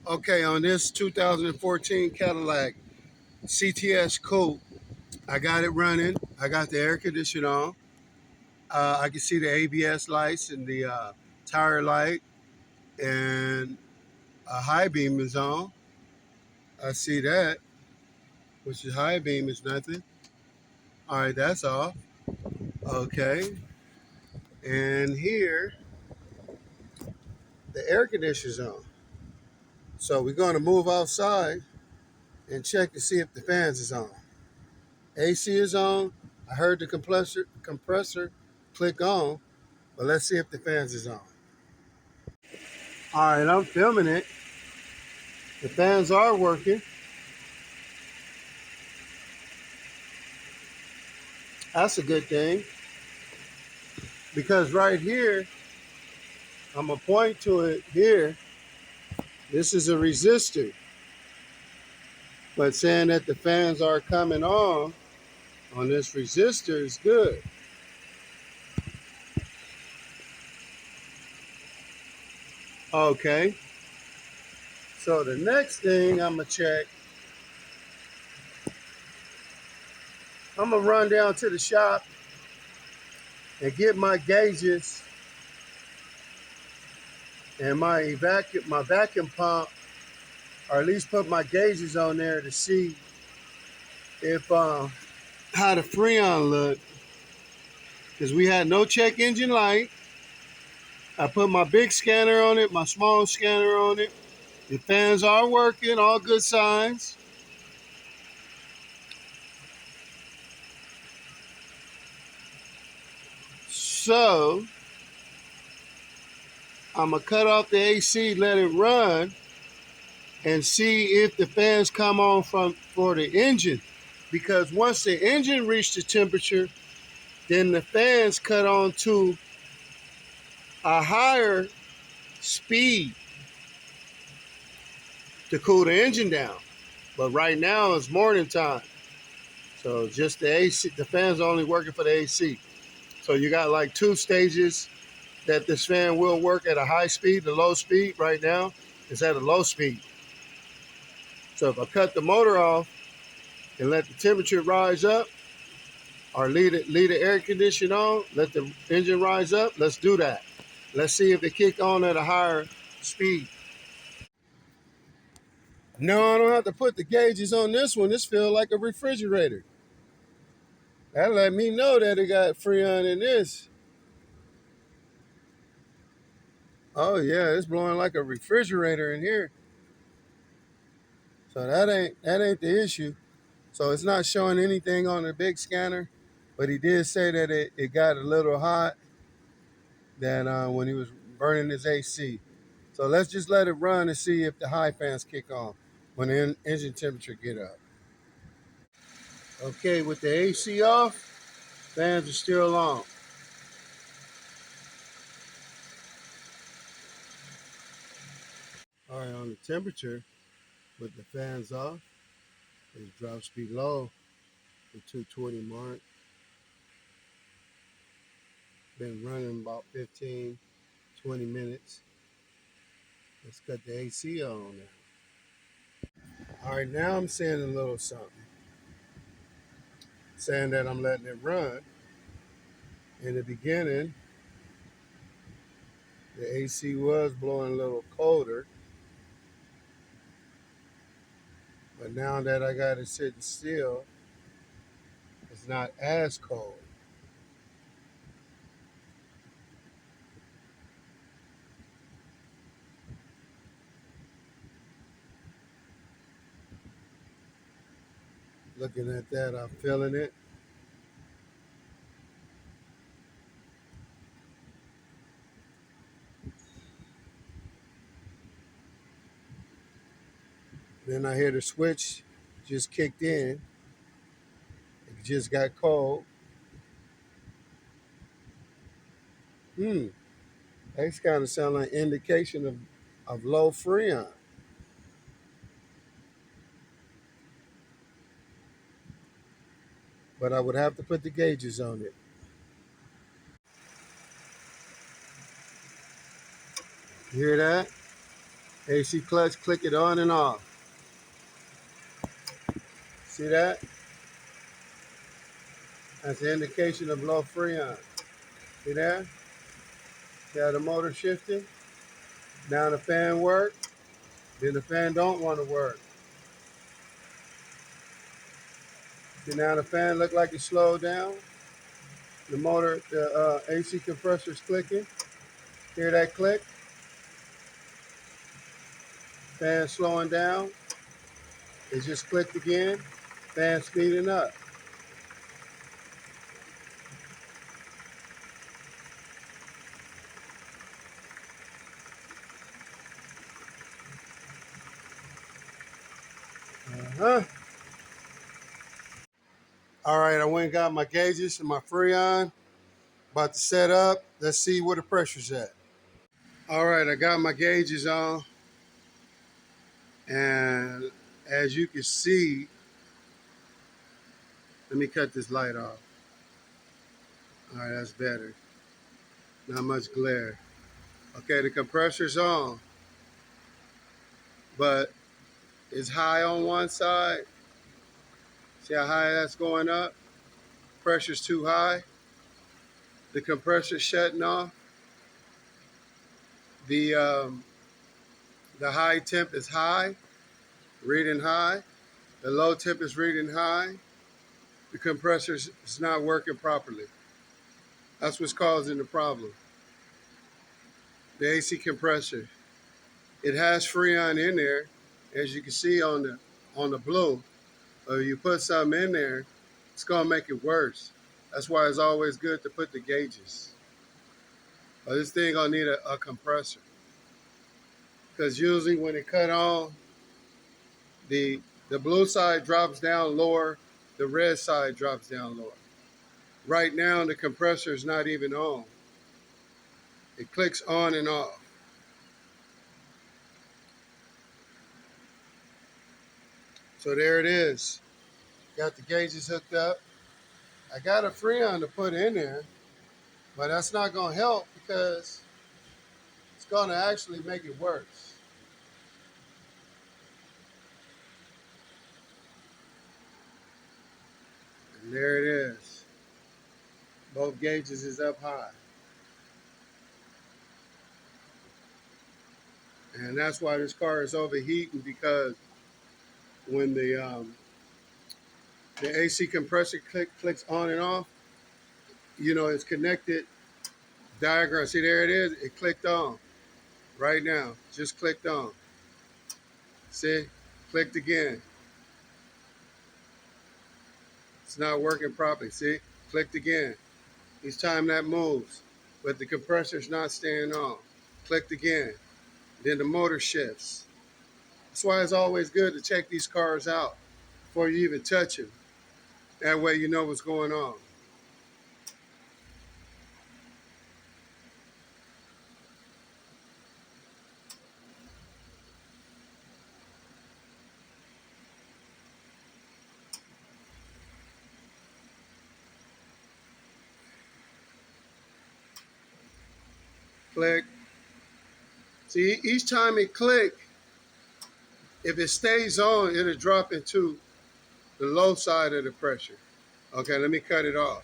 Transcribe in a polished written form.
Okay, on this 2014 Cadillac CTS Coupe, I got it running. I got the air conditioner on. I can see the ABS lights and the tire light, and a high beam is on. I see that, which is high beam is nothing. All right, that's off. Okay, and here the air conditioner's on. So we're going to move outside and check to see if the fans is on. AC is on. I heard the compressor click on, but let's see if the fans is on. All right, I'm filming it. The fans are working. That's a good thing because right here, I'm gonna point to it here. This is a resistor, but saying that the fans are coming on this resistor is good. Okay, so the next thing I'm gonna check, I'm gonna run down to the shop and get my gauges and my vacuum pump, or at least put my gauges on there to see if how the Freon look. Because we had no check engine light. I put my big scanner on it, my small scanner on it. The fans are working, all good signs. So I'm gonna cut off the AC, let it run, and see if the fans come on for the engine. Because once the engine reaches the temperature, then the fans cut on to a higher speed to cool the engine down. But right now it's morning time. So just the AC, the fan's only working for the AC. So you got like two stages that this fan will work at a high speed. The low speed right now is at a low speed. So if I cut the motor off and let the temperature rise up, or leave the air conditioner on, let the engine rise up, let's do that. Let's see if it kick on at a higher speed. No, I don't have to put the gauges on this one. This feels like a refrigerator. That let me know that it got Freon in this. Oh yeah, it's blowing like a refrigerator in here. So that ain't the issue. So it's not showing anything on the big scanner, but he did say that it got a little hot than when he was burning his AC. So let's just let it run and see if the high fans kick on when the engine temperature get up. Okay, with the AC off, fans are still on. All right, on the temperature, with the fans off, it drops below the 220 mark. Been running about 15, 20 minutes. Let's cut the AC on now. All right, now I'm saying a little something. Saying that I'm letting it run. In the beginning, the AC was blowing a little colder. But now that I got it sitting still, it's not as cold. Looking at that, I'm feeling it. Then I hear the switch just kicked in. It just got cold. That's kind of sound like indication of low freon. But I would have to put the gauges on it. You hear that? AC clutch, click it on and off. See that? That's an indication of low freon. See there? See how the motor shifted? Now the fan work. Then the fan don't want to work. See now the fan look like it slowed down. The motor, the AC compressor's clicking. Hear that click? Fan slowing down. It just clicked again. Fan speeding up. Uh-huh. All right, I went and got my gauges and my freon. About to set up. Let's see where the pressure's at. All right, I got my gauges on. And as you can see, let me cut this light off. All right, that's better. Not much glare. Okay, the compressor's on, but it's high on one side. See how high that's going up? Pressure's too high. The compressor's shutting off. The high temp is high, reading high. The low temp is reading high. The compressor is not working properly. That's what's causing the problem. The AC compressor. It has Freon in there, as you can see on the blue. If you put something in there, it's gonna make it worse. That's why it's always good to put the gauges. This thing gonna need a compressor, because usually when it cut on, the blue side drops down lower, the red side drops down lower. Right now the compressor is not even on. It clicks on and off. So there it is. Got the gauges hooked up. I got a Freon to put in there, but that's not gonna help because it's gonna actually make it worse. And there it is. Both gauges is up high. And that's why this car is overheating, because when the AC compressor clicks on and off, you know, it's connected diagram. See, there it is. It clicked on right now. Just clicked on. See, clicked again. It's not working properly. See, clicked again. Each time that moves, but the compressor's not staying on. Clicked again. Then the motor shifts. That's why it's always good to check these cars out before you even touch them. That way you know what's going on. Click. See, each time it click, if it stays on, it'll drop into the low side of the pressure. Okay, let me cut it off.